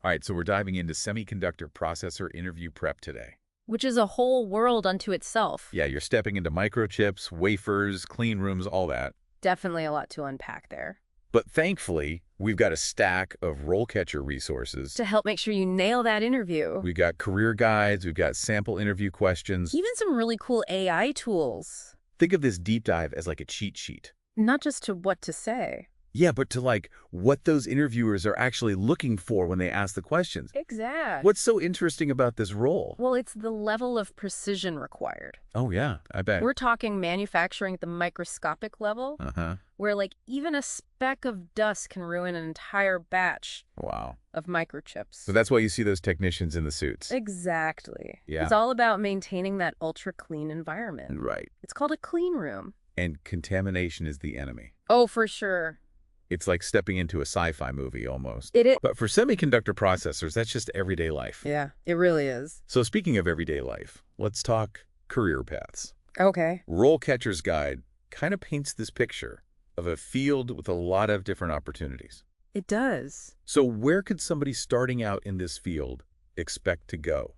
All right, so we're diving into semiconductor processor interview prep today. Which is a whole world unto itself. Yeah, you're stepping into microchips, wafers, clean rooms, all that. Definitely a lot to unpack there. But thankfully, we've got a stack of RoleCatcher resources. To help make sure you nail that interview. We've got career guides, we've got sample interview questions. Even some really cool AI tools. Think of this deep dive as like a cheat sheet. Not just to what to say. Yeah, but to like what those interviewers are actually looking for when they ask the questions. Exact. What's so interesting about this role? Well, it's the level of precision required. Oh, yeah, I bet. We're talking manufacturing at the microscopic level, where like even a speck of dust can ruin an entire batch Wow. of microchips. So that's why you see those technicians in the suits. Exactly. Yeah. It's all about maintaining that ultra-clean environment. Right. It's called a clean room. And contamination is the enemy. Oh, for sure. It's like stepping into a sci-fi movie almost. It is. But for semiconductor processors, that's just everyday life. Yeah, it really is. So speaking of everyday life, let's talk career paths. Okay. RoleCatcher's Guide kind of paints this picture of a field with a lot of different opportunities. It does. So where could somebody starting out in this field expect to go?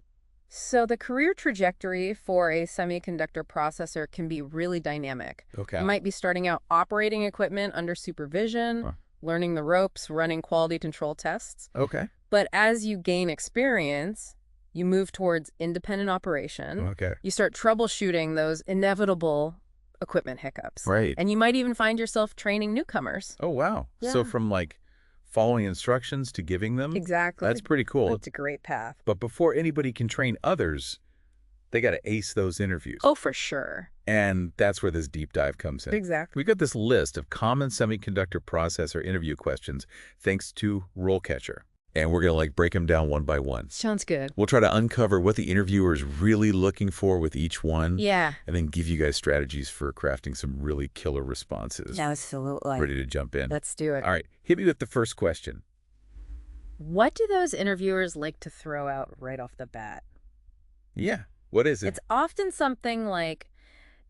So the career trajectory for a semiconductor processor can be really dynamic. Okay. You might be starting out operating equipment under supervision, learning the ropes, running quality control tests. Okay. But as you gain experience, you move towards independent operation. Okay. You start troubleshooting those inevitable equipment hiccups. Right. And you might even find yourself training newcomers. Oh, wow. Yeah. So from like following instructions to giving them? Exactly. That's pretty cool. It's a great path. But before anybody can train others, they got to ace those interviews. Oh, for sure. And that's where this deep dive comes in. Exactly. We've got this list of common semiconductor processor interview questions thanks to RoleCatcher. And we're going to like break them down one by one. Sounds good. We'll try to uncover what the interviewer is really looking for with each one. Yeah. And then give you guys strategies for crafting some really killer responses. Absolutely. Ready to jump in? Let's do it. All right. Hit me with the first question. What do those interviewers like to throw out right off the bat? Yeah. What is it? It's often something like,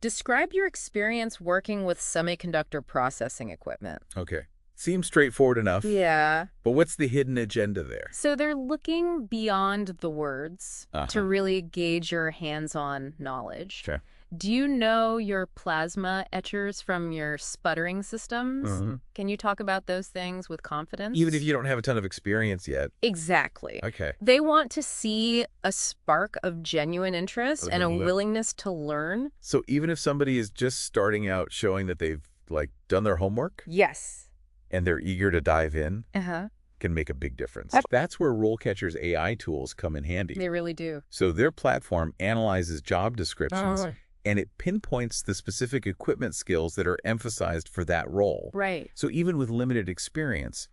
describe your experience working with semiconductor processing equipment. Okay. Seems straightforward enough. Yeah. But what's the hidden agenda there? So they're looking beyond the words to really gauge your hands-on knowledge. Sure. Do you know your plasma etchers from your sputtering systems? Can you talk about those things with confidence? Even if you don't have a ton of experience yet. Exactly. Okay. They want to see a spark of genuine interest and a willingness to learn. So even if somebody is just starting out showing that they've like done their homework Yes. and they're eager to dive in, can make a big difference. That's where RoleCatcher's AI tools come in handy. They really do. So their platform analyzes job descriptions and it pinpoints the specific equipment skills that are emphasized for that role. Right. So even with limited experience,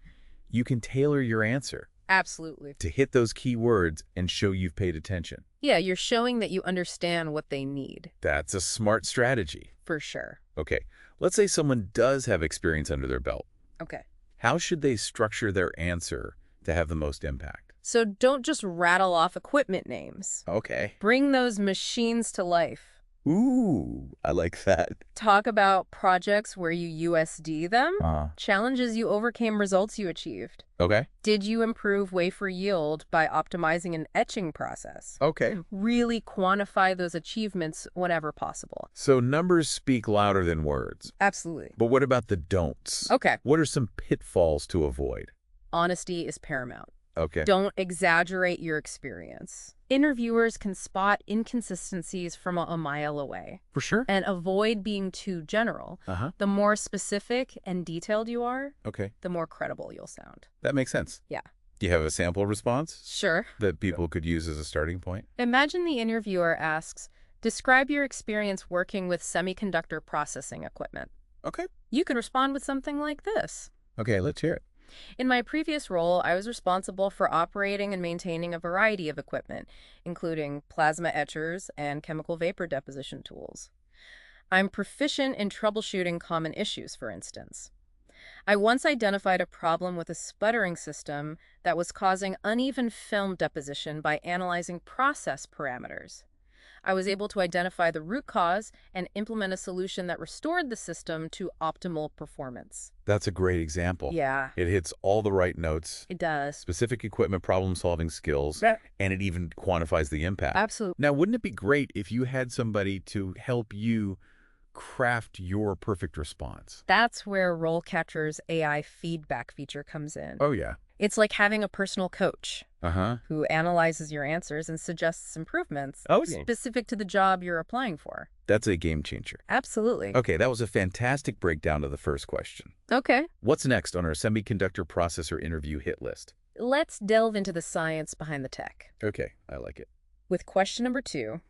you can tailor your answer Absolutely. to hit those key words and show you've paid attention. Yeah, you're showing that you understand what they need. That's a smart strategy. For sure. Okay, let's say someone does have experience under their belt. Okay. How should they structure their answer to have the most impact? So don't just rattle off equipment names. Okay. Bring those machines to life. Ooh, I like that. Talk about projects where you USD them, challenges you overcame, results you achieved. Okay. Did you improve wafer yield by optimizing an etching process? Okay. Really quantify those achievements whenever possible. So numbers speak louder than words. Absolutely. But what about the don'ts? Okay. What are some pitfalls to avoid? Honesty is paramount. Okay. Don't exaggerate your experience. Interviewers can spot inconsistencies from a mile away. For sure. And avoid being too general. The more specific and detailed you are, Okay. the more credible you'll sound. That makes sense. Yeah. Do you have a sample response Sure. that people could use as a starting point? Imagine the interviewer asks, describe your experience working with semiconductor processing equipment. Okay. You can respond with something like this. Okay, let's hear it. In my previous role, I was responsible for operating and maintaining a variety of equipment, including plasma etchers and chemical vapor deposition tools. I'm proficient in troubleshooting common issues, for instance. I once identified a problem with a sputtering system that was causing uneven film deposition by analyzing process parameters. I was able to identify the root cause and implement a solution that restored the system to optimal performance. That's a great example. Yeah, It hits all the right notes, it does. specific equipment problem-solving skills, Yeah. and it even quantifies the impact. Absolutely. Now, wouldn't it be great if you had somebody to help you craft your perfect response? That's where RoleCatcher's AI feedback feature comes in. Oh, yeah. It's like having a personal coach Uh-huh. who analyzes your answers and suggests improvements Oh, yeah. specific to the job you're applying for. That's a game changer. Absolutely. Okay, that was a fantastic breakdown of the first question. Okay. What's next on our semiconductor processor interview hit list? Let's delve into the science behind the tech. Okay, I like it. With question number 2,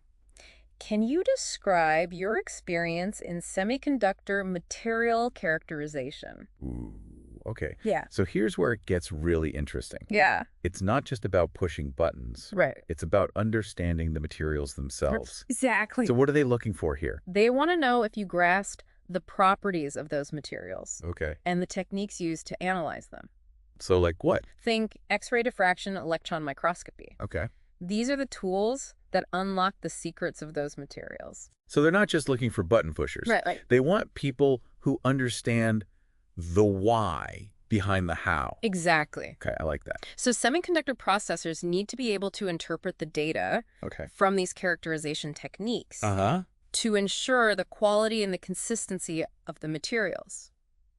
can you describe your experience in semiconductor material characterization? Ooh, okay. Yeah. So here's where it gets really interesting. Yeah. It's not just about pushing buttons. Right. It's about understanding the materials themselves. Exactly. So what are they looking for here? They want to know if you grasped the properties of those materials Okay. and the techniques used to analyze them. So like what? Think X-ray diffraction, electron microscopy. Okay. These are the tools that unlock the secrets of those materials. So they're not just looking for button pushers. Right. They want people who understand the why behind the how. Exactly. Okay, I like that. So semiconductor processors need to be able to interpret the data Okay. from these characterization techniques Uh-huh. to ensure the quality and the consistency of the materials.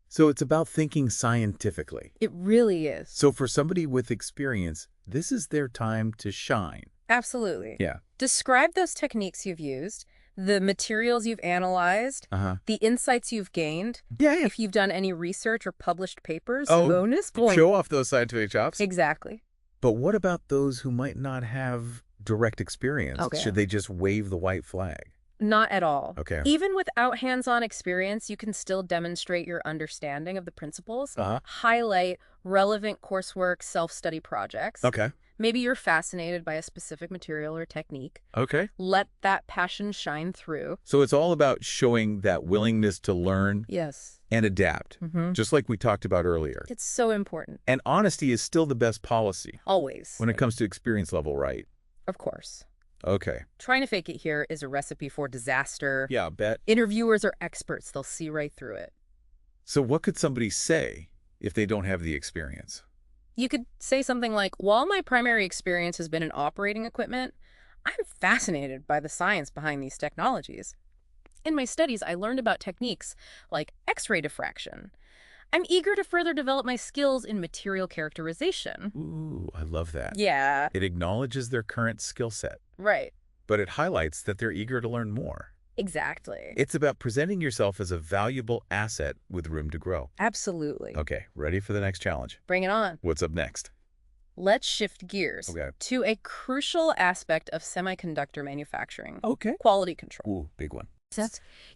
So it's about thinking scientifically. It really is. So for somebody with experience, this is their time to shine. Absolutely. Yeah. Describe those techniques you've used, the materials you've analyzed, Uh-huh. the insights you've gained. Yeah. If you've done any research or published papers, Oh, bonus point. Show off those scientific chops. Exactly. But what about those who might not have direct experience? Okay. Should they just wave the white flag? Not at all. Okay. Even without hands-on experience, you can still demonstrate your understanding of the principles, Uh-huh. highlight relevant coursework, self-study projects. Okay. Maybe you're fascinated by a specific material or technique. Okay. Let that passion shine through. So it's all about showing that willingness to learn Yes. and adapt, just like we talked about earlier. It's so important. And honesty is still the best policy Always. when it comes to experience level, right? Of course. Okay. Trying to fake it here is a recipe for disaster. Yeah, I bet. Interviewers are experts. They'll see right through it. So what could somebody say if they don't have the experience? You could say something like, while my primary experience has been in operating equipment, I'm fascinated by the science behind these technologies. In my studies, I learned about techniques like X-ray diffraction. I'm eager to further develop my skills in material characterization. Ooh, I love that. Yeah, It acknowledges their current skill set, right. but it highlights that they're eager to learn more. Exactly. It's about presenting yourself as a valuable asset with room to grow. Absolutely. Okay, ready for the next challenge? Bring it on. What's up next? Let's shift gears Okay. to a crucial aspect of semiconductor manufacturing. Okay. Quality control. Ooh, big one.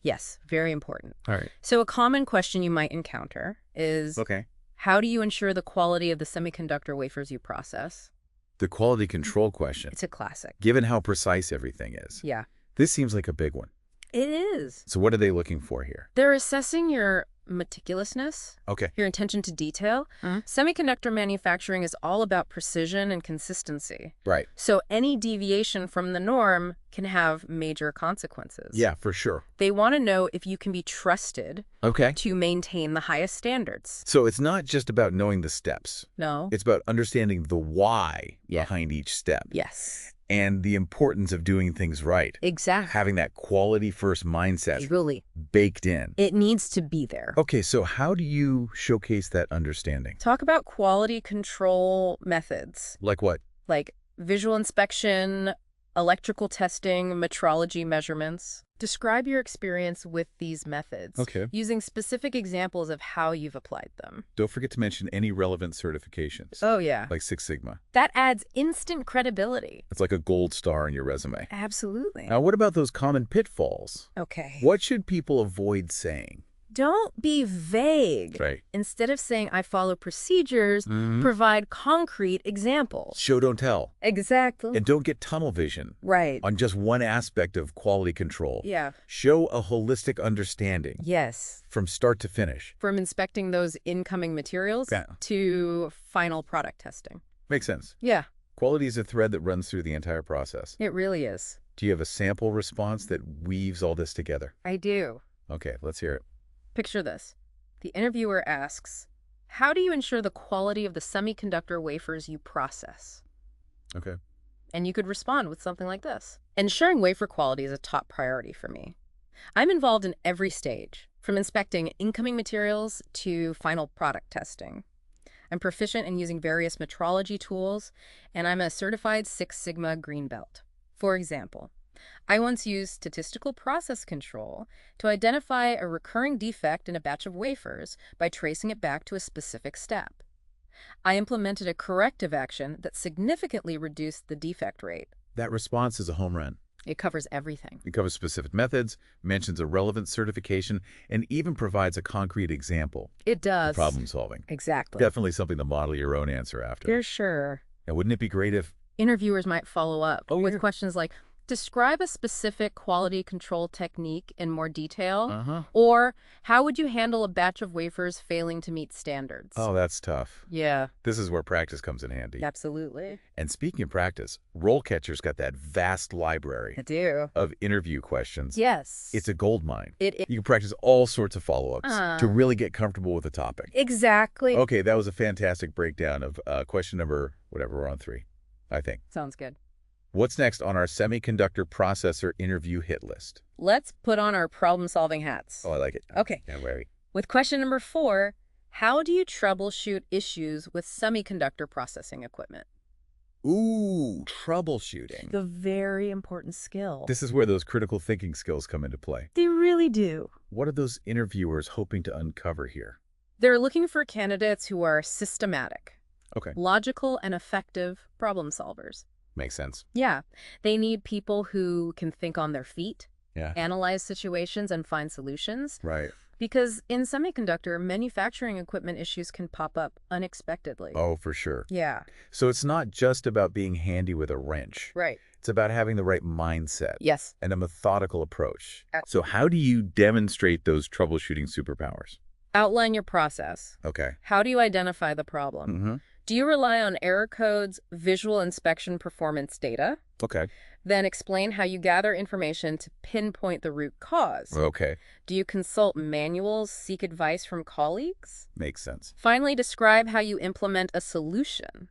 Yes, very important. All right. So a common question you might encounter is, Okay. how do you ensure the quality of the semiconductor wafers you process? The quality control question. It's a classic. Given how precise everything is, Yeah, this seems like a big one. it is. So what are they looking for here? They're assessing your meticulousness, Okay. your attention to detail. Semiconductor manufacturing is all about precision and consistency. Right. So any deviation from the norm can have major consequences. Yeah, for sure. They want to know if you can be trusted Okay. to maintain the highest standards. So it's not just about knowing the steps. No? It's about understanding the why Yeah. behind each step Yes. and the importance of doing things right. Exactly. Having that quality first mindset Really. baked in. It needs to be there. Okay, so how do you showcase that understanding? Talk about quality control methods, Like what? like visual inspection, electrical testing, metrology measurements. Describe your experience with these methods, Okay. using specific examples of how you've applied them. Don't forget to mention any relevant certifications, Oh, yeah. like Six Sigma. That adds instant credibility. It's like a gold star in your resume. Absolutely. Now, what about those common pitfalls? Okay. What should people avoid saying? Don't be vague. Right. Instead of saying, I follow procedures, Mhm. provide concrete examples. Show, don't tell. Exactly. And don't get tunnel vision Right. on just one aspect of quality control. Yeah. Show a holistic understanding Yes. from start to finish. From inspecting those incoming materials Yeah. to final product testing. Makes sense. Yeah, Quality is a thread that runs through the entire process. it really is. Do you have a sample response that weaves all this together? I do. Okay, let's hear it. Picture this. The interviewer asks, how do you ensure the quality of the semiconductor wafers you process? Okay. And you could respond with something like this. Ensuring wafer quality is a top priority for me. I'm involved in every stage, from inspecting incoming materials to final product testing. I'm proficient in using various metrology tools, and I'm a certified Six Sigma Green Belt. For example, I once used statistical process control to identify a recurring defect in a batch of wafers by tracing it back to a specific step. I implemented a corrective action that significantly reduced the defect rate. That response is a home run. It covers everything. It covers specific methods, mentions a relevant certification, and even provides a concrete example It does. of problem solving. Exactly. Definitely something to model your own answer after. For sure. And wouldn't it be great if... Interviewers might follow up with yeah. questions like, describe a specific quality control technique in more detail, Uh-huh. or how would you handle a batch of wafers failing to meet standards? Oh, that's tough. Yeah, This is where practice comes in handy. absolutely. And speaking of practice, RoleCatcher's got that vast library I do. of interview questions. Yes. It's a gold mine. It You can practice all sorts of follow-ups Uh. to really get comfortable with the topic. Exactly. Okay, that was a fantastic breakdown of question number, whatever, we're on 3, I think. Sounds good. What's next on our Semiconductor Processor interview hit list? Let's put on our problem-solving hats. Oh, I like it. Okay. Yeah, wary. With question number 4, how do you troubleshoot issues with semiconductor processing equipment? Ooh, troubleshooting. The very important skill. This is where those critical thinking skills come into play. They really do. What are those interviewers hoping to uncover here? They're looking for candidates who are systematic, Okay, logical, and effective problem solvers. makes sense. Yeah, they need people who can think on their feet, Yeah, analyze situations, and find solutions. right. Because in semiconductor, manufacturing equipment issues can pop up unexpectedly. Oh, for sure. Yeah, So it's not just about being handy with a wrench. right. It's about having the right mindset Yes. and a methodical approach. So how do you demonstrate those troubleshooting superpowers? Outline your process. Okay. How do you identify the problem? Mm-hmm. Do you rely on error codes, visual inspection performance data? Okay. Then explain how you gather information to pinpoint the root cause. Okay. Do you consult manuals, seek advice from colleagues? Makes sense. Finally, describe how you implement a solution.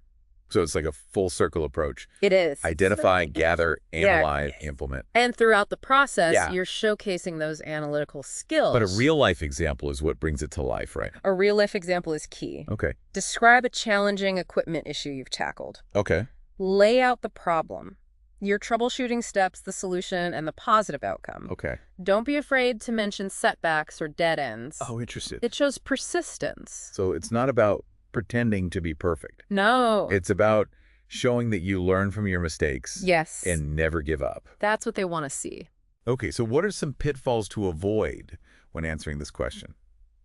So it's like a full circle approach. It is. Identify, gather, analyze, implement. And throughout the process, Yeah. you're showcasing those analytical skills. But a real-life example is what brings it to life, right? A real-life example is key. Okay. Describe a challenging equipment issue you've tackled. Okay. Lay out the problem, your troubleshooting steps, the solution, and the positive outcome. Okay. Don't be afraid to mention setbacks or dead ends. Oh, interesting. It shows persistence. So it's not about pretending to be perfect. No. It's about showing that you learn from your mistakes Yes. and never give up. That's what they want to see. Okay, so what are some pitfalls to avoid when answering this question?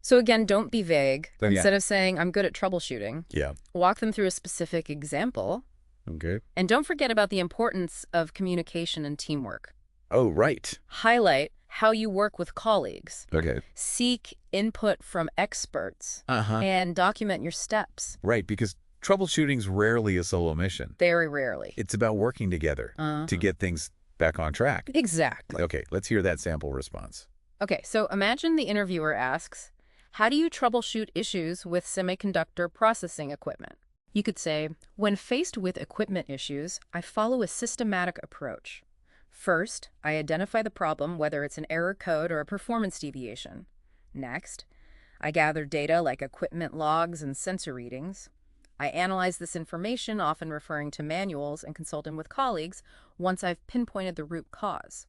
So again, don't be vague. Yeah. Instead of saying, I'm good at troubleshooting, Yeah. walk them through a specific example. Okay. And don't forget about the importance of communication and teamwork. Oh, right. Highlight how you work with colleagues. Okay. Seek input from experts Uh-huh. and document your steps. Right, because troubleshooting's rarely a solo mission. Very rarely. It's about working together to get things back on track. Exactly. Okay, let's hear that sample response. Okay, so imagine the interviewer asks, how do you troubleshoot issues with semiconductor processing equipment? You could say, when faced with equipment issues, I follow a systematic approach. First, I identify the problem, whether it's an error code or a performance deviation. Next, I gather data like equipment logs and sensor readings. I analyze this information, often referring to manuals and consulting with colleagues, once I've pinpointed the root cause.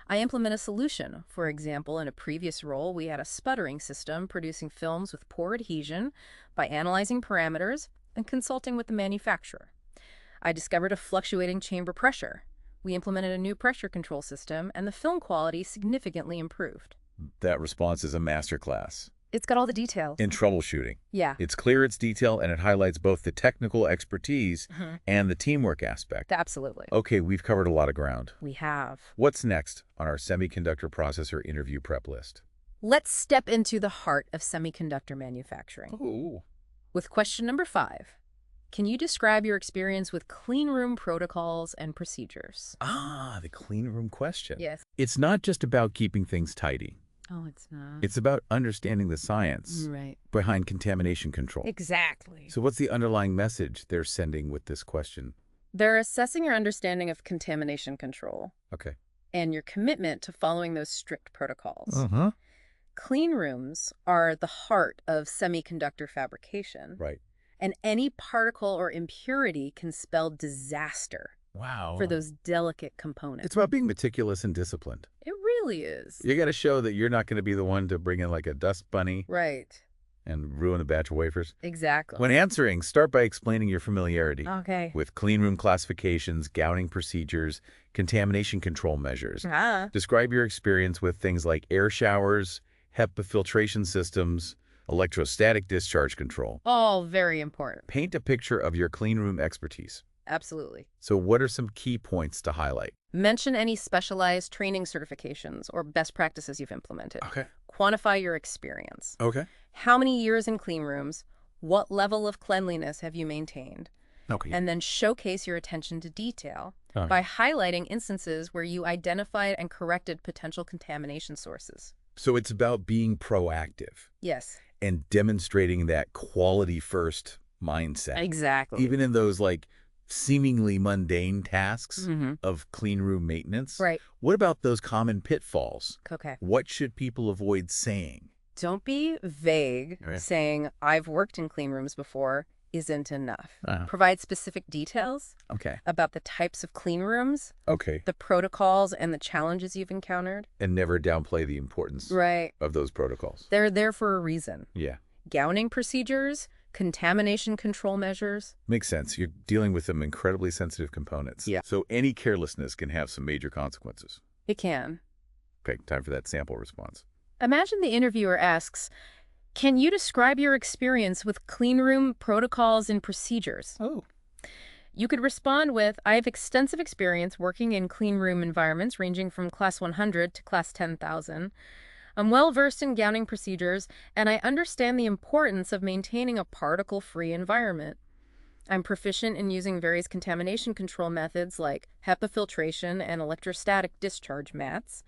I implement a solution. For example, in a previous role, we had a sputtering system producing films with poor adhesion by analyzing parameters and consulting with the manufacturer. I discovered a fluctuating chamber pressure. We implemented a new pressure control system, and the film quality significantly improved. That response is a masterclass It's got all the details. in troubleshooting. Yeah, It's clear, it's detailed, and it highlights both the technical expertise and the teamwork aspect. absolutely. Okay, we've covered a lot of ground. We have. What's next on our semiconductor processor interview prep list? Let's step into the heart of semiconductor manufacturing Ooh. with question number 5. Can you describe your experience with clean room protocols and procedures? Ah, the clean room question. Yes. It's not just about keeping things tidy. Oh, it's not. It's about understanding the science Right. behind contamination control. Exactly. So what's the underlying message they're sending with this question? They're assessing your understanding of contamination control Okay. and your commitment to following those strict protocols. Uh-huh. Clean rooms are the heart of semiconductor fabrication. Right. And any particle or impurity can spell disaster Wow. for those delicate components. It's about being meticulous and disciplined. It really is. You got to show that you're not going to be the one to bring in like a dust bunny Right. and ruin a batch of wafers. Exactly. When answering, start by explaining your familiarity Okay. with clean room classifications, gouting procedures, contamination control measures. Ah. Describe your experience with things like air showers, HEPA filtration systems, electrostatic discharge control. All very important. Paint a picture of your clean room expertise. Absolutely. So what are some key points to highlight? Mention any specialized training certifications or best practices you've implemented. Okay. Quantify your experience. Okay. How many years in clean rooms? What level of cleanliness have you maintained? Okay. And then showcase your attention to detail All right. by highlighting instances where you identified and corrected potential contamination sources. So it's about being proactive Yes. and demonstrating that quality first mindset. Exactly. Even in those like seemingly mundane tasks Mm-hmm. of clean room maintenance. Right. What about those common pitfalls? Okay. What should people avoid saying? Don't be vague. Okay. Saying, I've worked in clean rooms before isn't enough. Uh-huh. Provide specific details Okay. about the types of clean rooms, Okay. the protocols, and the challenges you've encountered. And never downplay the importance Right. of those protocols. They're there for a reason. Yeah. Gowning procedures, contamination control measures. Makes sense. You're dealing with some incredibly sensitive components. Yeah. So any carelessness can have some major consequences. It can. Okay, time for that sample response. Imagine the interviewer asks, can you describe your experience with clean room protocols and procedures? Oh. You could respond with, I have extensive experience working in clean room environments ranging from class 100 to class 10,000. I'm well-versed in gowning procedures, and I understand the importance of maintaining a particle-free environment. I'm proficient in using various contamination control methods like HEPA filtration and electrostatic discharge mats.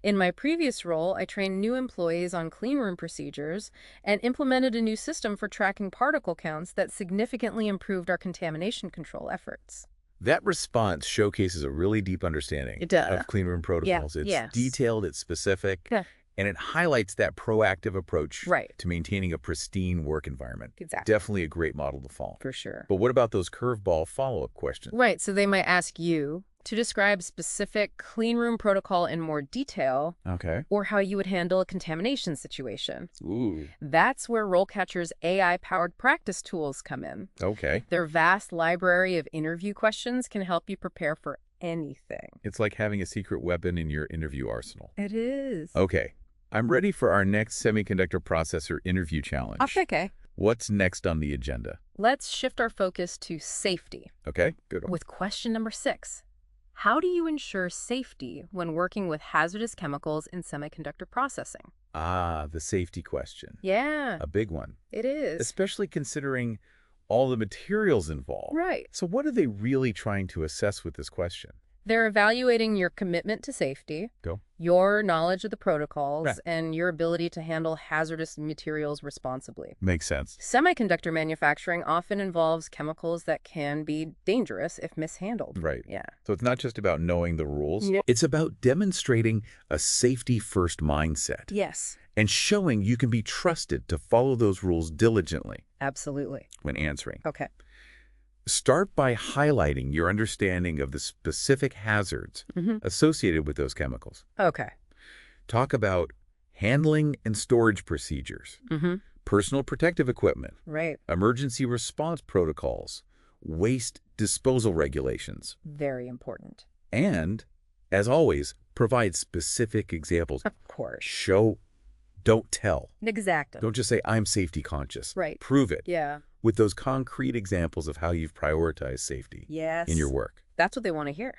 In my previous role, I trained new employees on clean room procedures and implemented a new system for tracking particle counts that significantly improved our contamination control efforts. That response showcases a really deep understanding It does. of clean room protocols. It's Yes. detailed, it's specific, Yeah. and it highlights that proactive approach Right. to maintaining a pristine work environment. Exactly. Definitely a great model to follow. For sure. But what about those curveball follow-up questions? Right, so they might ask you to describe specific clean room protocol in more detail Okay. or how you would handle a contamination situation. Ooh. That's where RoleCatcher's AI-powered practice tools come in. Okay. Their vast library of interview questions can help you prepare for anything. It's like having a secret weapon in your interview arsenal. It is. Okay. I'm ready for our next semiconductor processor interview challenge. Okay. What's next on the agenda? Let's shift our focus to safety Okay, good one. with question number 6. How do you ensure safety when working with hazardous chemicals in semiconductor processing? Ah, the safety question. Yeah, A big one, it is. especially considering all the materials involved. Right. So what are they really trying to assess with this question? They're evaluating your commitment to safety, Go. your knowledge of the protocols, Right. and your ability to handle hazardous materials responsibly. Makes sense. Semiconductor manufacturing often involves chemicals that can be dangerous if mishandled. Right. Yeah. So it's not just about knowing the rules. Yeah. It's about demonstrating a safety-first mindset Yes, and showing you can be trusted to follow those rules diligently absolutely. when answering. Okay. Start by highlighting your understanding of the specific hazards associated with those chemicals. Okay. Talk about handling and storage procedures, personal protective equipment, Right. emergency response protocols, waste disposal regulations, Very important. and, as always, provide specific examples. Of course. Show, don't tell. Exactly. Don't just say, I'm safety conscious. Right. Prove it Yeah. with those concrete examples of how you've prioritized safety Yes. in your work. That's what they want to hear.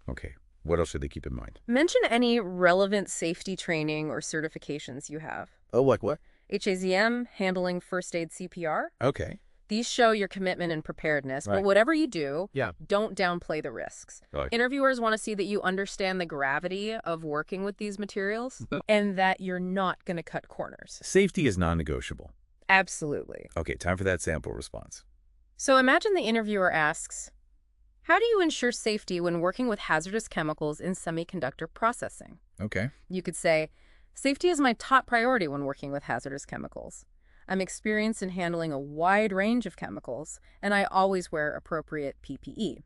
Okay. What else should they keep in mind? Mention any relevant safety training or certifications you have. Oh, like what? HAZM, handling first aid CPR. Okay. These show your commitment and preparedness, Right. but whatever you do, Yeah. don't downplay the risks. Right. Interviewers want to see that you understand the gravity of working with these materials and that you're not going to cut corners. Safety is non-negotiable. Absolutely. Okay, time for that sample response. So imagine the interviewer asks, how do you ensure safety when working with hazardous chemicals in semiconductor processing? Okay. You could say, safety is my top priority when working with hazardous chemicals. I'm experienced in handling a wide range of chemicals, and I always wear appropriate PPE.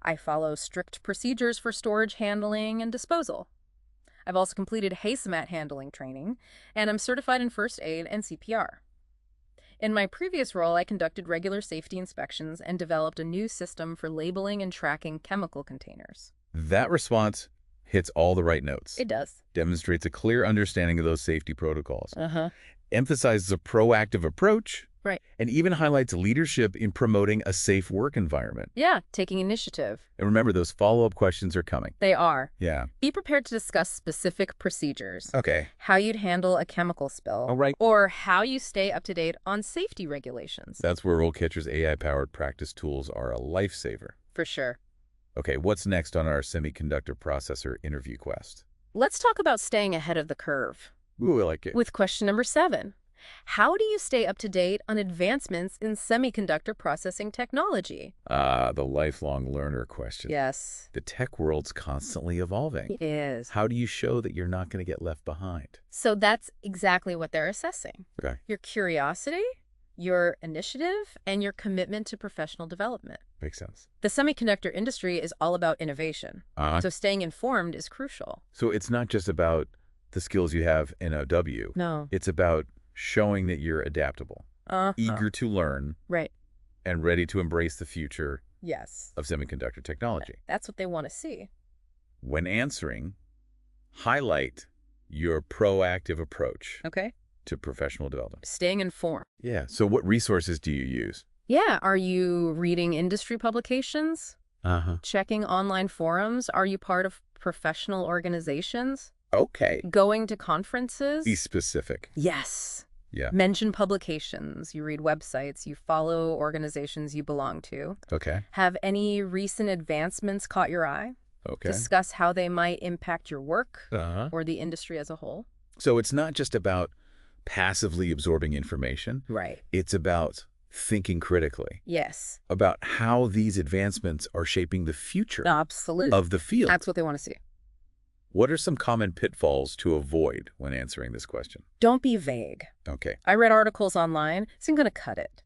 I follow strict procedures for storage handling and disposal. I've also completed hazemat handling training, and I'm certified in first aid and CPR. In my previous role, I conducted regular safety inspections and developed a new system for labeling and tracking chemical containers. That response hits all the right notes. It does. Demonstrates a clear understanding of those safety protocols. Uh-huh. Emphasizes a proactive approach. Right. And even highlights leadership in promoting a safe work environment. Yeah, taking initiative. And remember, those follow-up questions are coming. They are. Yeah. Be prepared to discuss specific procedures. Okay. How you'd handle a chemical spill. All right. Or how you stay up to date on safety regulations. That's where RoleCatcher's AI-powered practice tools are a lifesaver. For sure. Okay, what's next on our semiconductor processor interview quest? Let's talk about staying ahead of the curve. Ooh, I like it. With question number 7. How do you stay up to date on advancements in semiconductor processing technology? The lifelong learner question. Yes. The tech world's constantly evolving. It is. How do you show that you're not going to get left behind? So that's exactly what they're assessing. Okay. Your curiosity, your initiative, and your commitment to professional development. Makes sense. The semiconductor industry is all about innovation. So staying informed is crucial. So it's not just about the skills you have in OW. No. It's about showing that you're adaptable, eager to learn, Right. and ready to embrace the future Yes. of semiconductor technology. That's what they want to see. When answering, highlight your proactive approach Okay. to professional development. Staying informed. Yeah. So what resources do you use? Yeah. Are you reading industry publications? Uh-huh. Checking online forums? Are you part of professional organizations? Okay. Going to conferences? Be specific. Yes. Yeah. Mention publications. You read websites. You follow organizations you belong to. Okay. Have any recent advancements caught your eye? Okay. Discuss how they might impact your work Uh-huh. or the industry as a whole. So it's not just about passively absorbing information. Right. It's about thinking critically, Yes. about how these advancements are shaping the future Absolutely. of the field. That's what they want to see. What are some common pitfalls to avoid when answering this question? Don't be vague. Okay. I read articles online, so I'm going to cut it.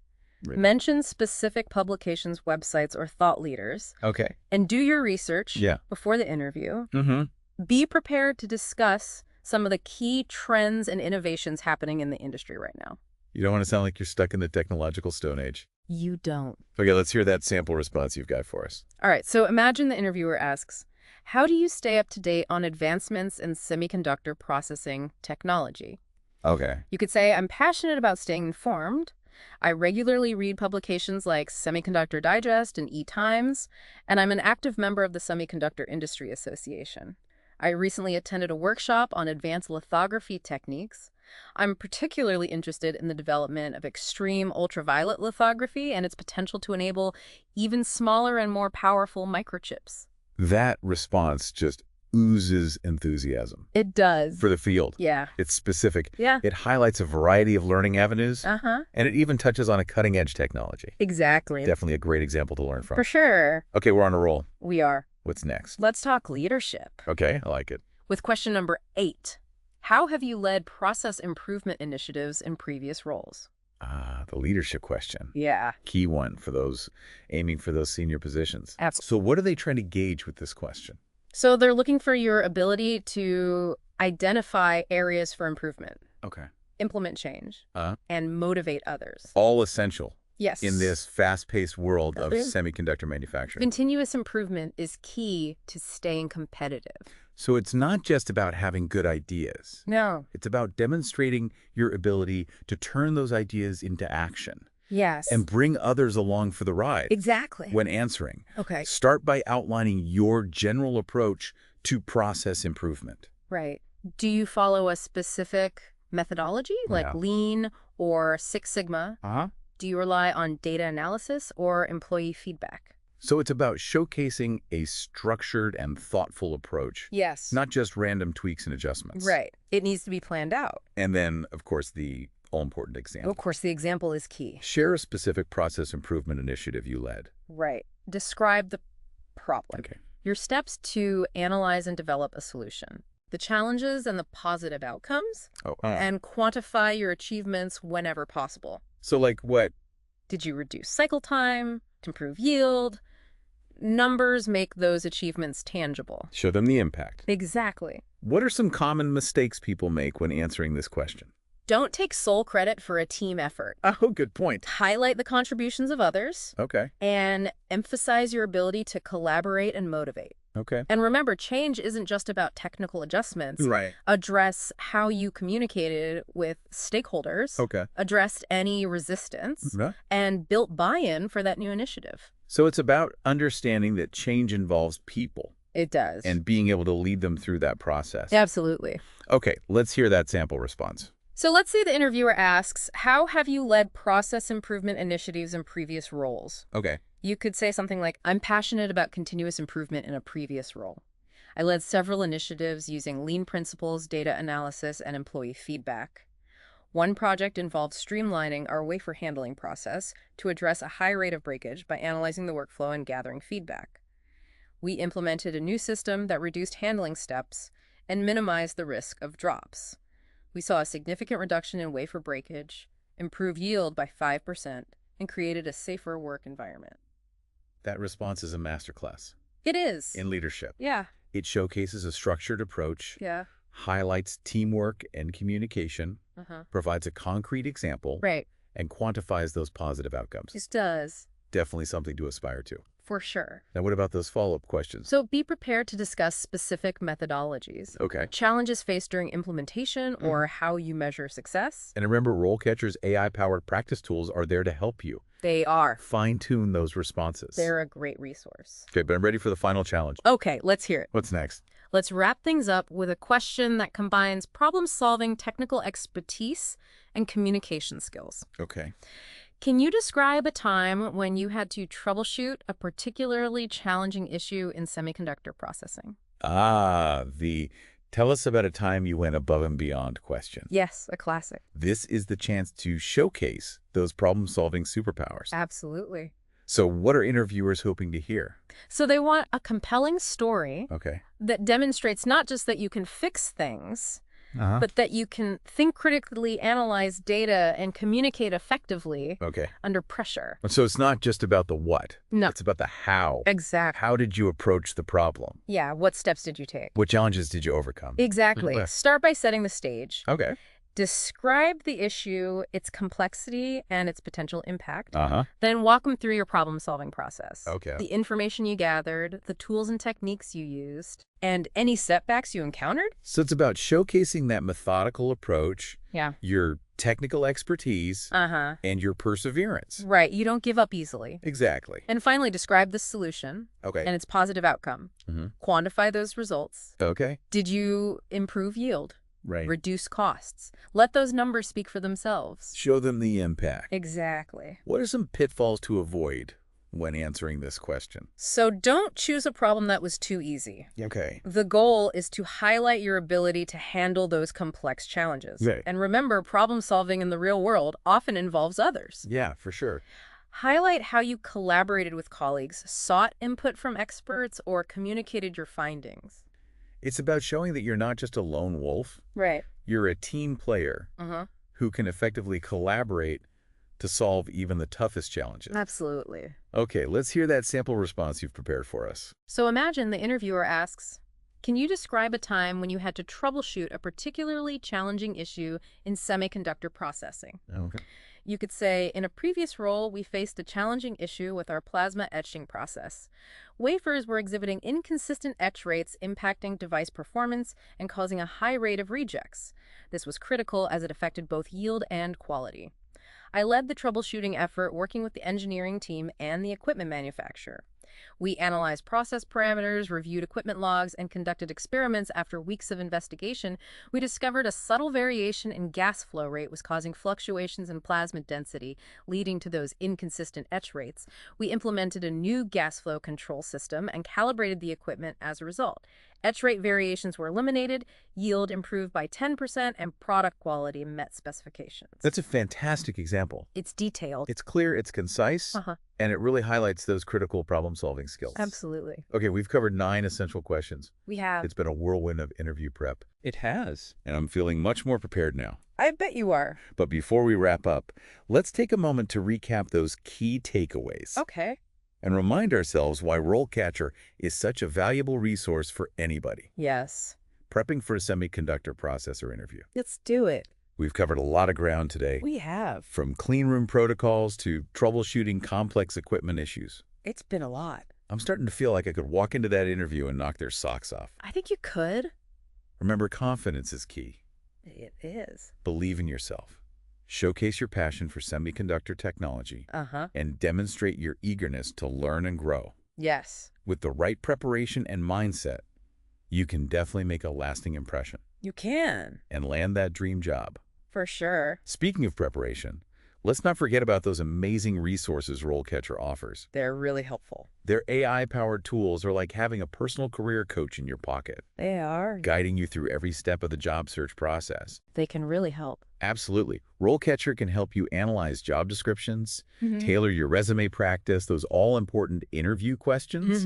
Really? Mention specific publications, websites, or thought leaders, Okay. and do your research Yeah. before the interview. Mm-hmm. Be prepared to discuss some of the key trends and innovations happening in the industry right now. You don't want to sound like you're stuck in the technological Stone Age. You don't. Okay, let's hear that sample response you've got for us. All right, so imagine the interviewer asks, how do you stay up to date on advancements in semiconductor processing technology? Okay. You could say, I'm passionate about staying informed. I regularly read publications like Semiconductor Digest and E-Times, and I'm an active member of the Semiconductor Industry Association. I recently attended a workshop on advanced lithography techniques. I'm particularly interested in the development of extreme ultraviolet lithography and its potential to enable even smaller and more powerful microchips. That response just oozes enthusiasm It does. for the field. Yeah. It's specific. Yeah. It highlights a variety of learning avenues, Uh-huh. and it even touches on a cutting-edge technology. Exactly. Definitely a great example to learn from. For sure. Okay, we're on a roll. We are. What's next? Let's talk leadership. Okay, I like it. With question number 8. How have you led process improvement initiatives in previous roles? The leadership question. Yeah. Key one for those aiming for those senior positions. Absolutely. So what are they trying to gauge with this question? So they're looking for your ability to identify areas for improvement, Okay. implement change, Uh, and motivate others. all essential Yes. in this fast-paced world of Yeah. semiconductor manufacturing. Continuous improvement is key to staying competitive. So it's not just about having good ideas. No. It's about demonstrating your ability to turn those ideas into action Yes. and bring others along for the ride Exactly. when answering. Okay. Start by outlining your general approach to process improvement. Right. Do you follow a specific methodology like Yeah. Lean or Six Sigma? Uh-huh. Do you rely on data analysis or employee feedback? So it's about showcasing a structured and thoughtful approach, Yes. not just random tweaks and adjustments. Right. It needs to be planned out. And then, of course, the all-important example. Of course, the example is key. Share a specific process improvement initiative you led. Right. Describe the problem. Okay. Your steps to analyze and develop a solution. The challenges and the positive outcomes. And quantify your achievements whenever possible. So like what? Did you reduce cycle time, improve yield? Numbers make those achievements tangible. Show them the impact. Exactly. What are some common mistakes people make when answering this question? Don't take sole credit for a team effort. Oh, good point. Highlight the contributions of others. Okay. And emphasize your ability to collaborate and motivate. Okay. And remember, change isn't just about technical adjustments. Right. Address how you communicated with stakeholders. Okay. Addressed any resistance. Yeah. And built buy-in for that new initiative. So it's about understanding that change involves people. It does. And being able to lead them through that process. Absolutely. Okay, let's hear that sample response. So let's say the interviewer asks, how have you led process improvement initiatives in previous roles? Okay. You could say something like, I'm passionate about continuous improvement in a previous role. I led several initiatives using lean principles, data analysis, and employee feedback. One project involved streamlining our wafer handling process to address a high rate of breakage by analyzing the workflow and gathering feedback. We implemented a new system that reduced handling steps and minimized the risk of drops. We saw a significant reduction in wafer breakage, improved yield by 5%, and created a safer work environment. That response is a masterclass. It is. In leadership. Yeah. It showcases a structured approach, Yeah. highlights teamwork and communication, provides a concrete example, Right. and quantifies those positive outcomes. It does. Definitely something to aspire to. For sure. Now, what about those follow-up questions? So be prepared to discuss specific methodologies. Okay. Challenges faced during implementation or how you measure success. And remember, RoleCatcher's AI-powered practice tools are there to help you. They are. Fine-tune those responses. They're a great resource. Okay, but I'm ready for the final challenge. Okay, let's hear it. What's next? Let's wrap things up with a question that combines problem-solving, technical expertise, and communication skills. Okay. Can you describe a time when you had to troubleshoot a particularly challenging issue in semiconductor processing? The tell us about a time you went above and beyond question. Yes, a classic. This is the chance to showcase those problem-solving superpowers. Absolutely. So what are interviewers hoping to hear? So they want a compelling story Okay. that demonstrates not just that you can fix things, but that you can think critically, analyze data, and communicate effectively under pressure. So it's not just about the what. No. It's about the how. Exactly. How did you approach the problem? Yeah, what steps did you take? What challenges did you overcome? Exactly. Start by setting the stage. Okay. Describe the issue, its complexity, and its potential impact. Then walk them through your problem-solving process. Okay. The information you gathered, the tools and techniques you used, and any setbacks you encountered. So it's about showcasing that methodical approach, Yeah. your technical expertise, and your perseverance. Right. You don't give up easily. Exactly. And finally, describe the solution Okay. and its positive outcome. Quantify those results. Okay. Did you improve yield? Right. Reduce costs? Let those numbers speak for themselves. Show them the impact. Exactly. What are some pitfalls to avoid when answering this question? So don't choose a problem that was too easy. Okay. The goal is to highlight your ability to handle those complex challenges. Right. And remember, problem solving in the real world often involves others. Yeah, for sure. Highlight how you collaborated with colleagues, sought input from experts, or communicated your findings. It's about showing that you're not just a lone wolf. Right. You're a team player who can effectively collaborate to solve even the toughest challenges. Absolutely. Okay, let's hear that sample response you've prepared for us. So imagine the interviewer asks, can you describe a time when you had to troubleshoot a particularly challenging issue in semiconductor processing? Okay. You could say, in a previous role, we faced a challenging issue with our plasma etching process. Wafers were exhibiting inconsistent etch rates, impacting device performance and causing a high rate of rejects. This was critical as it affected both yield and quality. I led the troubleshooting effort working with the engineering team and the equipment manufacturer. We analyzed process parameters, reviewed equipment logs, and conducted experiments. After weeks of investigation, we discovered a subtle variation in gas flow rate was causing fluctuations in plasma density, leading to those inconsistent etch rates. We implemented a new gas flow control system and calibrated the equipment as a result. Etch rate variations were eliminated, yield improved by 10%, and product quality met specifications. That's a fantastic example. It's detailed. It's clear, it's concise, and it really highlights those critical problem-solving skills. Absolutely. Okay, we've covered 9 essential questions. We have. It's been a whirlwind of interview prep. It has. And I'm feeling much more prepared now. I bet you are. But before we wrap up, let's take a moment to recap those key takeaways. Okay. And remind ourselves why RoleCatcher is such a valuable resource for anybody Yes. prepping for a semiconductor processor interview. Let's do it. We've covered a lot of ground today, We have. from clean room protocols to troubleshooting complex equipment issues. It's been a lot. I'm starting to feel like I could walk into that interview and knock their socks off. I think you could. Remember, confidence is key. It is. Believe in yourself. Showcase your passion for semiconductor technology and demonstrate your eagerness to learn and grow. Yes. With the right preparation and mindset, you can definitely make a lasting impression You can. and land that dream job. For sure. Speaking of preparation, let's not forget about those amazing resources RoleCatcher offers. They're really helpful. Their AI-powered tools are like having a personal career coach in your pocket, They are. guiding you through every step of the job search process. They can really help. Absolutely. RoleCatcher can help you analyze job descriptions, tailor your resume practice, those all-important interview questions,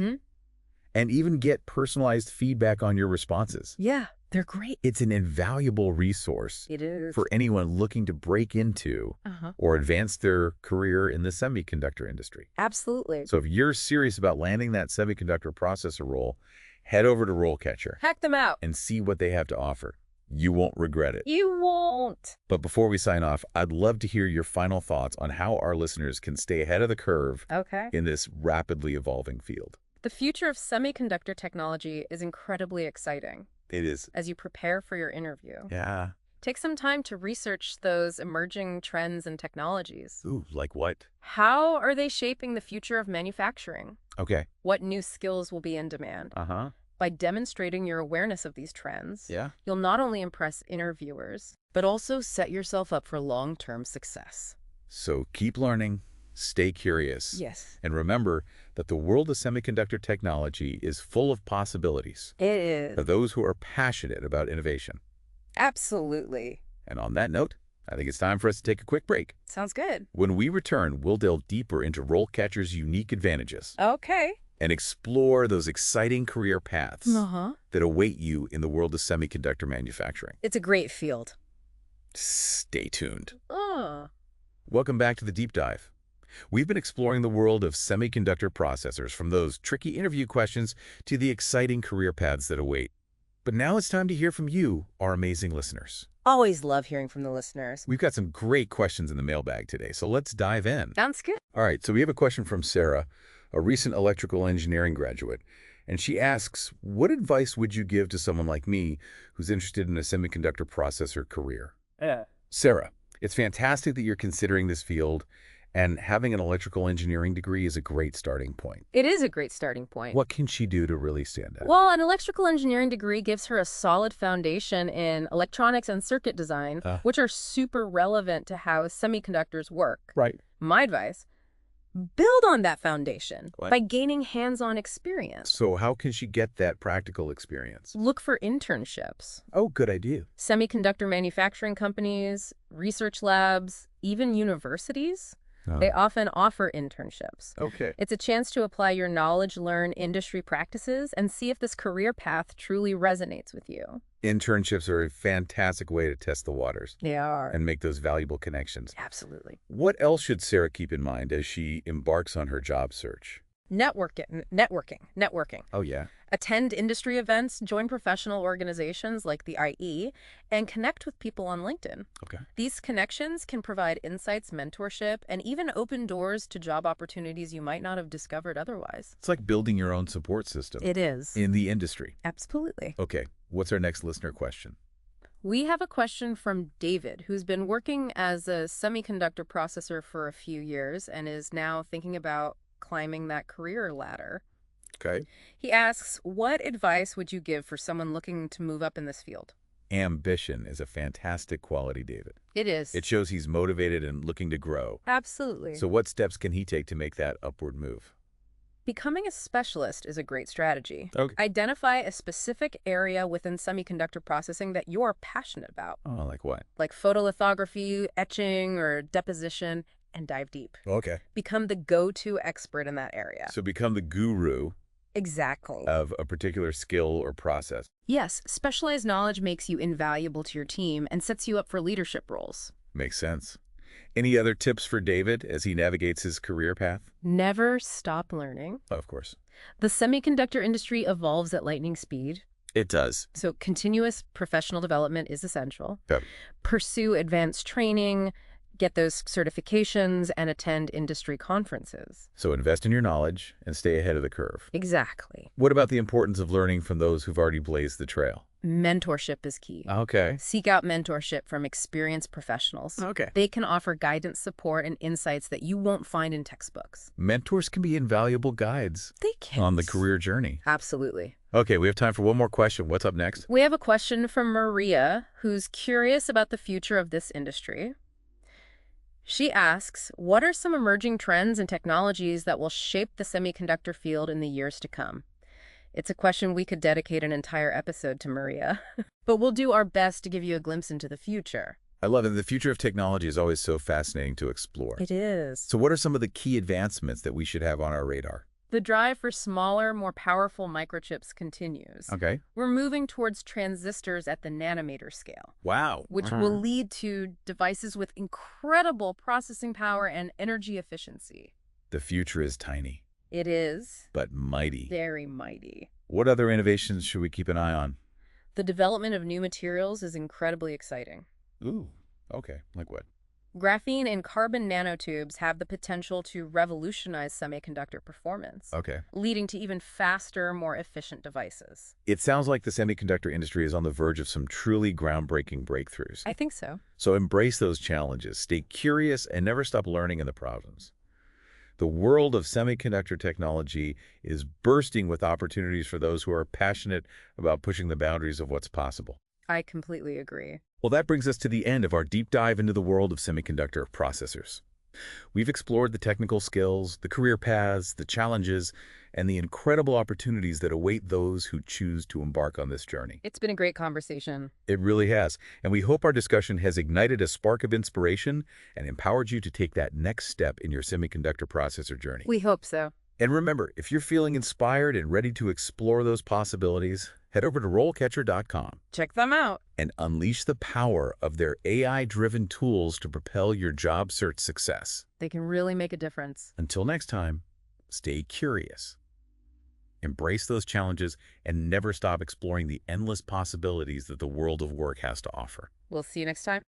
and even get personalized feedback on your responses. Yeah, they're great. It's an invaluable resource It is. for anyone looking to break into or advance their career in the semiconductor industry. Absolutely. So if you're serious about landing that semiconductor processor role, head over to RoleCatcher Hack them out. and see what they have to offer. You won't regret it. You won't. But before we sign off, I'd love to hear your final thoughts on how our listeners can stay ahead of the curve Okay. in this rapidly evolving field. The future of semiconductor technology is incredibly exciting. It is. As you prepare for your interview, Yeah. take some time to research those emerging trends and technologies. Ooh, like what? How are they shaping the future of manufacturing? Okay. What new skills will be in demand? Uh-huh. By demonstrating your awareness of these trends, Yeah. you'll not only impress interviewers, but also set yourself up for long-term success. So keep learning, stay curious. Yes. And remember that the world of semiconductor technology is full of possibilities It is. for those who are passionate about innovation. Absolutely. And on that note, I think it's time for us to take a quick break. Sounds good. When we return, we'll delve deeper into RoleCatcher's unique advantages Okay. and explore those exciting career paths Uh-huh. that await you in the world of semiconductor manufacturing. It's a great field. Stay tuned. Oh. Welcome back to the Deep Dive. We've been exploring the world of semiconductor processors, from those tricky interview questions to the exciting career paths that await. But now it's time to hear from you, our amazing listeners. Always love hearing from the listeners. We've got some great questions in the mailbag today, so let's dive in. Sounds good. All right, so we have a question from Sarah, a recent electrical engineering graduate, and she asks, what advice would you give to someone like me who's interested in a semiconductor processor career? Sarah, it's fantastic that you're considering this field, and having an electrical engineering degree is a great starting point. It is a great starting point. What can she do to really stand out? Well, an electrical engineering degree gives her a solid foundation in electronics and circuit design, which are super relevant to how semiconductors work. Right. My advice, build on that foundation What? by gaining hands-on experience. So how can she get that practical experience? Look for internships. Oh, good idea. Semiconductor manufacturing companies, research labs, even universities, they often offer internships. Okay. It's a chance to apply your knowledge, learn industry practices, and see if this career path truly resonates with you. Internships are a fantastic way to test the waters They are. and make those valuable connections. Absolutely. What else should Sarah keep in mind as she embarks on her job search? Networking. Oh, yeah. Attend industry events, join professional organizations like the IE, and connect with people on LinkedIn. Okay. These connections can provide insights, mentorship, and even open doors to job opportunities you might not have discovered otherwise. It's like building your own support system It is. in the industry. Absolutely. Okay, what's our next listener question? We have a question from David, who's been working as a semiconductor processor for a few years and is now thinking about climbing that career ladder. Okay. He asks, what advice would you give for someone looking to move up in this field? Ambition is a fantastic quality, David. It is. It shows he's motivated and looking to grow. Absolutely. So what steps can he take to make that upward move? Becoming a specialist is a great strategy. Okay. Identify a specific area within semiconductor processing that you're passionate about, Oh, like what? like photolithography, etching, or deposition, and dive deep. Okay. Become the go-to expert in that area. So become the guru Exactly. of a particular skill or process. Yes, specialized knowledge makes you invaluable to your team and sets you up for leadership roles. Makes sense. Any other tips for David as he navigates his career path? Never stop learning. Of course. The semiconductor industry evolves at lightning speed, It does. so continuous professional development is essential. Yep. Pursue advanced training, get those certifications, and attend industry conferences. So invest in your knowledge and stay ahead of the curve. Exactly. What about the importance of learning from those who've already blazed the trail? Mentorship is key. Okay. Seek out mentorship from experienced professionals. Okay. They can offer guidance, support, and insights that you won't find in textbooks. Mentors can be invaluable guides They can. on the career journey. Absolutely. Okay, we have time for one more question. What's up next? We have a question from Maria, who's curious about the future of this industry. She asks, what are some emerging trends and technologies that will shape the semiconductor field in the years to come? It's a question we could dedicate an entire episode to, Maria. But we'll do our best to give you a glimpse into the future. I love it. The future of technology is always so fascinating to explore. It is. So what are some of the key advancements that we should have on our radar? The drive for smaller, more powerful microchips continues. Okay. We're moving towards transistors at the nanometer scale, Wow. which will lead to devices with incredible processing power and energy efficiency. The future is tiny, It is but mighty. very mighty. What other innovations should we keep an eye on? The development of new materials is incredibly exciting. Ooh, okay. Like what? Graphene and carbon nanotubes have the potential to revolutionize semiconductor performance, Okay. leading to even faster, more efficient devices. It sounds like the semiconductor industry is on the verge of some truly groundbreaking breakthroughs. I think so. So embrace those challenges, stay curious, and never stop learning in the process. The world of semiconductor technology is bursting with opportunities for those who are passionate about pushing the boundaries of what's possible. I completely agree. Well, that brings us to the end of our deep dive into the world of semiconductor processors. We've explored the technical skills, the career paths, the challenges, and the incredible opportunities that await those who choose to embark on this journey. It's been a great conversation. It really has, and we hope our discussion has ignited a spark of inspiration and empowered you to take that next step in your semiconductor processor journey. We hope so. And remember, if you're feeling inspired and ready to explore those possibilities, head over to RoleCatcher.com Check them out. and unleash the power of their AI-driven tools to propel your job search success. They can really make a difference. Until next time, stay curious. Embrace those challenges and never stop exploring the endless possibilities that the world of work has to offer. We'll see you next time.